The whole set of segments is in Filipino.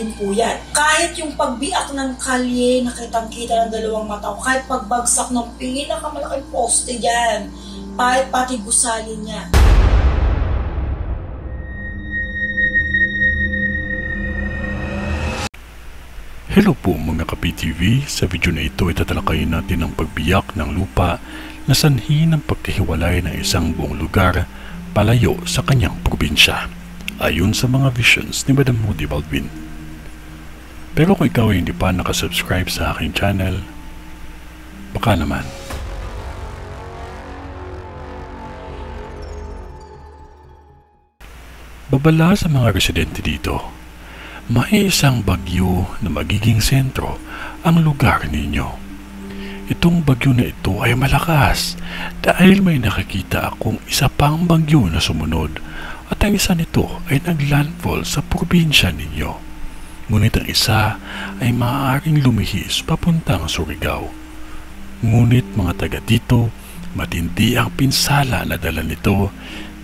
din po yan. Kahit yung pagbiak ng kalye, nakitang-kita ng dalawang mata ko, kahit pagbagsak ng pinakamalaking poste dyan, pati gusali niya. Hello po mga ka-PTV, sa video na ito itatalakayin natin ang pagbiyak ng lupa na sanhi ng pagkahiwalay ng isang buong lugar palayo sa kanyang probinsya, ayon sa mga visions ni Madam Moody Baldwin. Pero kung ikaw ay hindi pa nakasubscribe sa aking channel, baka naman. Babala sa mga residente dito, may isang bagyo na magiging sentro ang lugar ninyo. Itong bagyo na ito ay malakas dahil may nakikita akong isa pang bagyo na sumunod at ang isa nito ay naglandfall sa probinsya ninyo. Ngunit ang isa ay maaaring lumihis papuntang Surigao. Ngunit mga taga dito, matindi ang pinsala na dala nito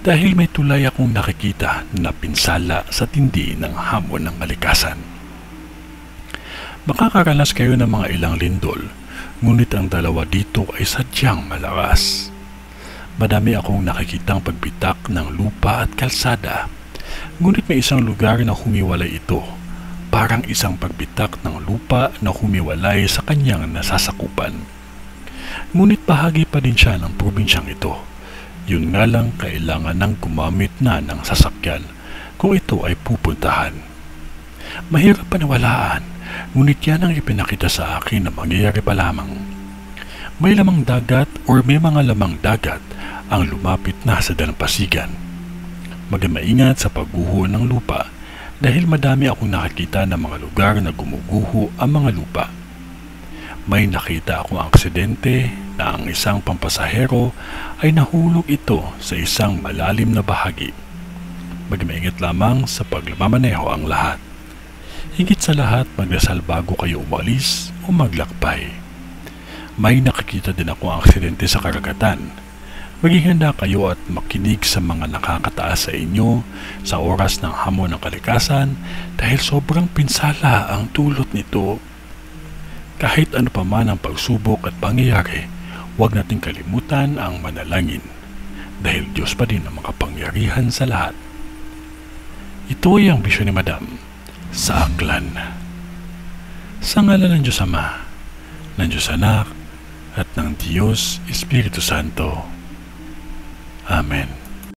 dahil may tulay akong nakikita na pinsala sa tindi ng hamon ng kalikasan. Makakaranas kayo ng mga ilang lindol, ngunit ang dalawa dito ay sadyang malakas. Madami akong nakikitang pagbitak ng lupa at kalsada, ngunit may isang lugar na humiwalay ito, parang isang pagbitak ng lupa na humiwalay sa kanyang nasasakupan. Ngunit bahagi pa din siya ng probinsyang ito. Yun nga lang, kailangan ng gumamit na ng sasakyan kung ito ay pupuntahan. Mahirap paniwalaan, ngunit yan ang ipinakita sa akin na mangyayari pa lamang. May lamang dagat o may mga lamang dagat ang lumapit na sa dalampasigan. Magmaingat sa pagguho ng lupa dahil madami akong nakakita ng mga lugar na gumuguho ang mga lupa. May nakita akong aksidente na ang isang pampasahero ay nahulog ito sa isang malalim na bahagi. Magmaingat lamang sa pagmamaneho ang lahat. Higit sa lahat, magdasal bago kayo umalis o maglakbay. May nakikita din akong aksidente sa karagatan. Maging handa kayo at makinig sa mga nakakataas sa inyo sa oras ng hamon ng kalikasan dahil sobrang pinsala ang dulot nito. Kahit ano pa man ang pagsubok at pangyayari, huwag nating kalimutan ang manalangin dahil Diyos pa din ang makapangyarihan sa lahat. Ito ay ang bisyon ni Madam sa Aklan. Sa ngalan ng Diyos Ama, ng Diyos Anak, at ng Diyos Espiritu Santo. Amen.